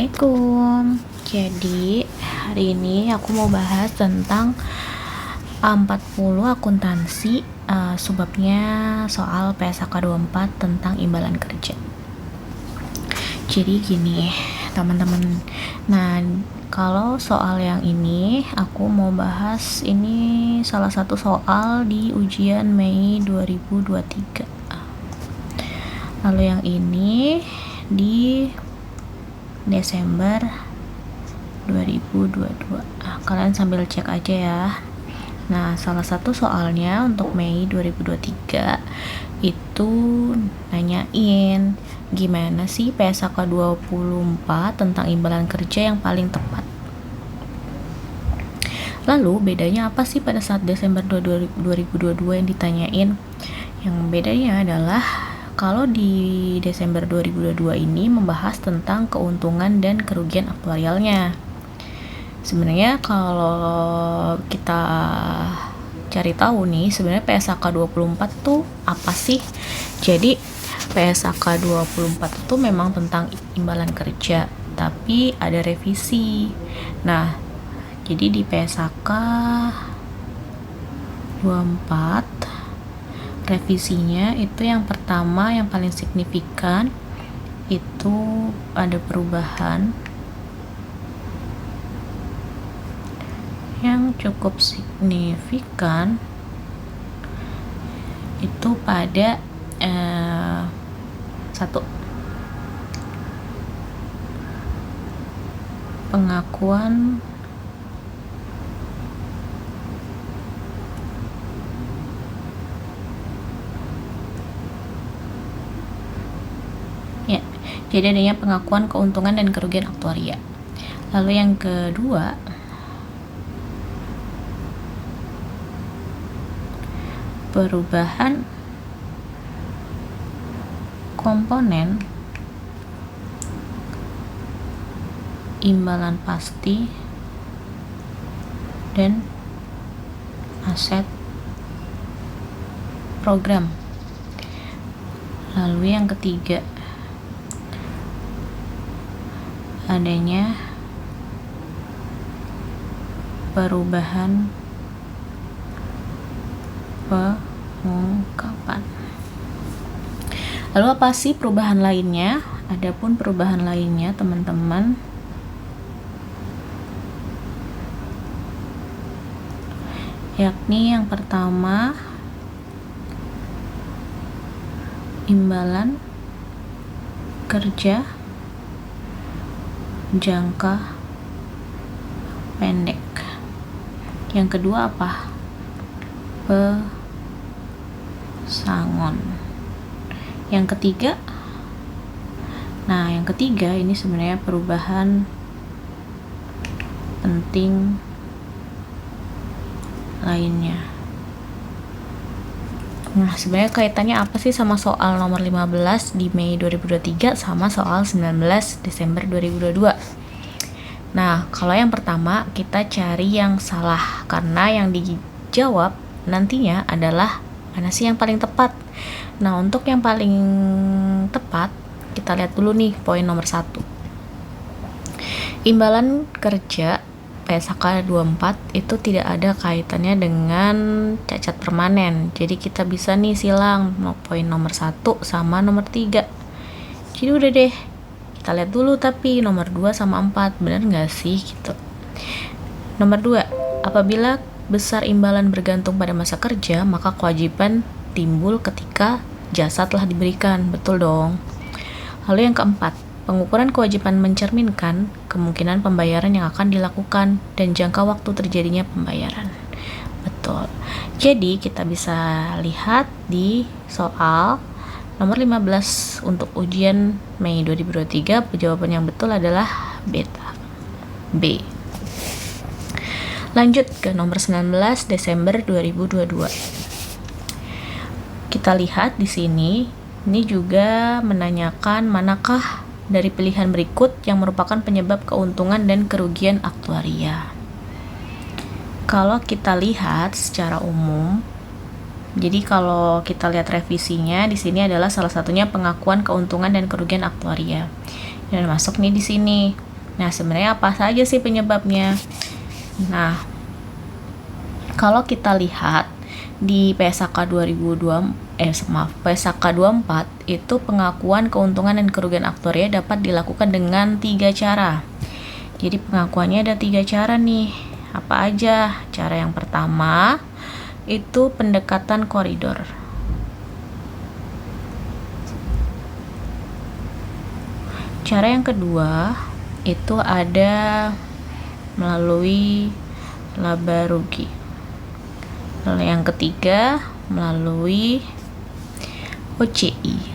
Assalamualaikum. Jadi hari ini aku mau bahas tentang 40 akuntansi, sebabnya soal PSAK 24 tentang imbalan kerja. Jadi gini teman-teman, nah kalau soal yang ini aku mau bahas, ini salah satu soal di ujian Mei 2023. Lalu yang ini di Desember 2022. Kalian sambil cek aja ya. Nah, salah satu soalnya untuk Mei 2023 itu nanyain gimana sih PSAK 24 tentang imbalan kerja yang paling tepat. Lalu bedanya apa sih pada saat Desember 2022 yang ditanyain? Yang bedanya adalah kalau di Desember 2022 ini membahas tentang keuntungan dan kerugian aktuarialnya. Sebenarnya kalau kita cari tahu nih, sebenarnya PSAK 24 tuh apa sih? Jadi PSAK 24 itu memang tentang imbalan kerja, tapi ada revisi. Nah, jadi di PSAK 24 revisinya itu yang pertama, yang paling signifikan itu ada perubahan yang cukup signifikan itu pada satu, pengakuan ya, jadi adanya pengakuan keuntungan dan kerugian aktuaria. Lalu yang kedua, perubahan komponen imbalan pasti dan aset program. Lalu yang ketiga, adanya perubahan pengungkapan. Lalu apa sih perubahan lainnya? Adapun perubahan lainnya teman-teman, yakni yang pertama imbalan kerja jangka pendek. Yang kedua apa? Pesangon. Yang ketiga, nah yang ketiga ini sebenarnya perubahan penting lainnya. Nah, sebenarnya kaitannya apa sih sama soal nomor 15 di Mei 2023 sama soal 19 Desember 2022? Nah, kalau yang pertama kita cari yang salah, karena yang dijawab nantinya adalah mana sih yang paling tepat. Nah, untuk yang paling tepat kita lihat dulu nih poin nomor 1. Imbalan kerja PSAK 24 itu tidak ada kaitannya dengan cacat permanen. Jadi kita bisa nih silang poin nomor 1 sama nomor 3. Jadi udah deh, kita lihat dulu tapi nomor 2 sama 4 benar nggak sih gitu. Nomor 2, apabila besar imbalan bergantung pada masa kerja, maka kewajiban timbul ketika jasa telah diberikan. Betul dong. Lalu yang keempat, pengukuran kewajiban mencerminkan kemungkinan pembayaran yang akan dilakukan dan jangka waktu terjadinya pembayaran. Betul. Jadi kita bisa lihat di soal nomor 15 untuk ujian Mei 2023, jawaban yang betul adalah beta. B. Lanjut ke nomor 19 Desember 2022. Kita lihat di sini, ini juga menanyakan manakah dari pilihan berikut yang merupakan penyebab keuntungan dan kerugian aktuaria. Kalau kita lihat secara umum, jadi kalau kita lihat revisinya di sini adalah salah satunya pengakuan keuntungan dan kerugian aktuaria. Dan masuk nih di sini. Nah, sebenarnya apa saja sih penyebabnya? Nah, kalau kita lihat di PSAK 24 itu pengakuan keuntungan dan kerugian aktuaria dapat dilakukan dengan 3 cara. Jadi pengakuannya ada 3 cara nih. Apa aja? Cara yang pertama itu pendekatan koridor. Cara yang kedua itu ada melalui laba rugi. Lalu yang ketiga melalui OCI.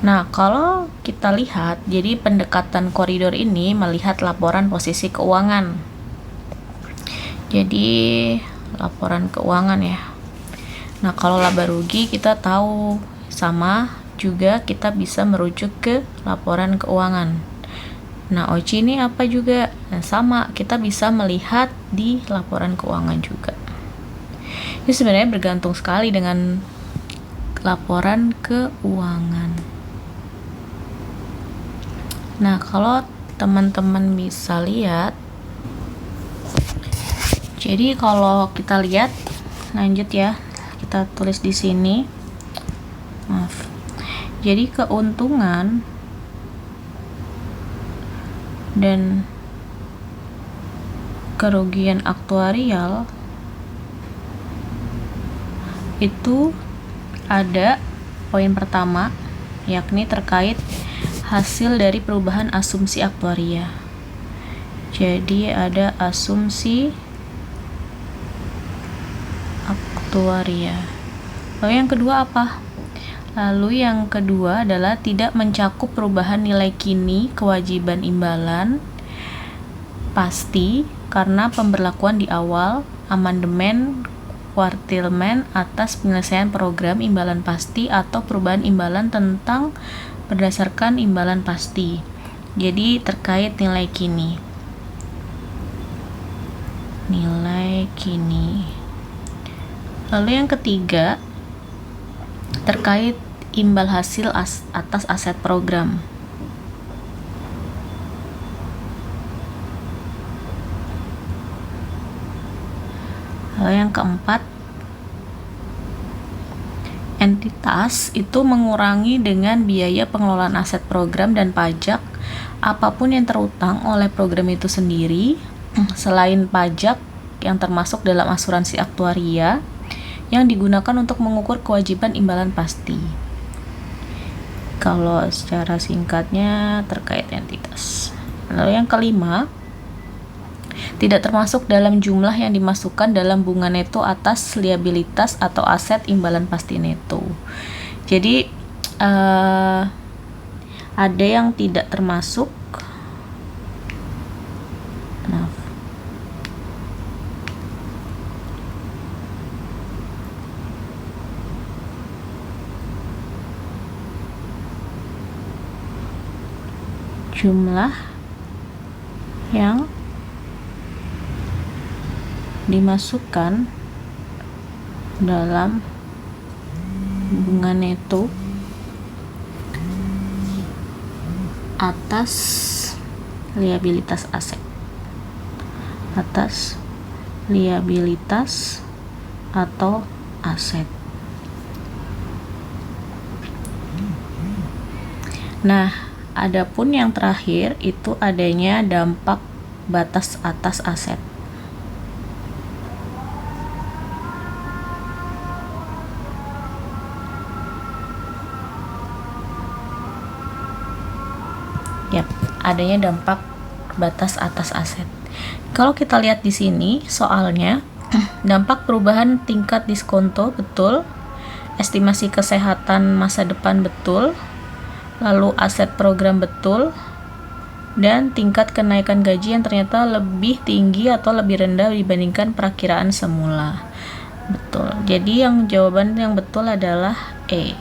Nah, kalau kita lihat, jadi pendekatan koridor ini melihat laporan posisi keuangan. Jadi laporan keuangan ya. Nah, kalau laba rugi kita tahu sama juga kita bisa merujuk ke laporan keuangan. Nah, OCI ini apa juga? Nah, sama, kita bisa melihat di laporan keuangan juga. Ini sebenarnya bergantung sekali dengan laporan keuangan. Nah, kalau teman-teman bisa lihat, jadi kalau kita lihat, lanjut ya, kita tulis di sini. Maaf. Jadi keuntungan dan kerugian aktuarial itu ada poin pertama, yakni terkait hasil dari perubahan asumsi aktuaria. Jadi ada asumsi aktuaria. Lalu yang kedua apa? Lalu yang kedua adalah tidak mencakup perubahan nilai kini kewajiban imbalan pasti karena pemberlakuan di awal amandemen kuartilmen atas penyelesaian program imbalan pasti atau perubahan imbalan tentang berdasarkan imbalan pasti. Jadi terkait nilai kini. Nilai kini. Lalu yang ketiga terkait imbal hasil atas aset program. Lalu yang keempat, entitas itu mengurangi dengan biaya pengelolaan aset program dan pajak apapun yang terutang oleh program itu sendiri selain pajak yang termasuk dalam asuransi aktuaria yang digunakan untuk mengukur kewajiban imbalan pasti. Kalau secara singkatnya terkait entitas. Lalu yang kelima, tidak termasuk dalam jumlah yang dimasukkan dalam bunga neto atas liabilitas atau aset imbalan pasti neto. Jadi ada yang tidak termasuk. Jumlah yang dimasukkan dalam bunga neto atas liabilitas aset, atas liabilitas atau aset. Nah, adapun yang terakhir itu adanya dampak batas atas aset. Yap, adanya dampak batas atas aset. Kalau kita lihat di sini soalnya, dampak perubahan tingkat diskonto betul, estimasi kesehatan masa depan betul, lalu aset program betul, dan tingkat kenaikan gaji yang ternyata lebih tinggi atau lebih rendah dibandingkan perakiraan semula. Betul. Jadi yang jawaban yang betul adalah E.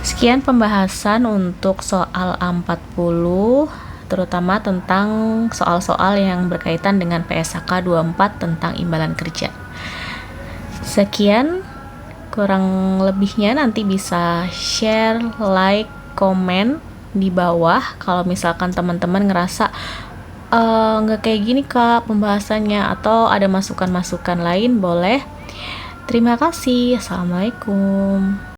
Sekian pembahasan untuk soal A40, terutama tentang soal-soal yang berkaitan dengan PSAK 24 tentang imbalan kerja. Sekian Kurang lebihnya nanti bisa share, like, komen di bawah kalau misalkan teman-teman ngerasa nggak kayak gini Kak pembahasannya, atau ada masukan-masukan lain boleh. Terima kasih. Assalamualaikum.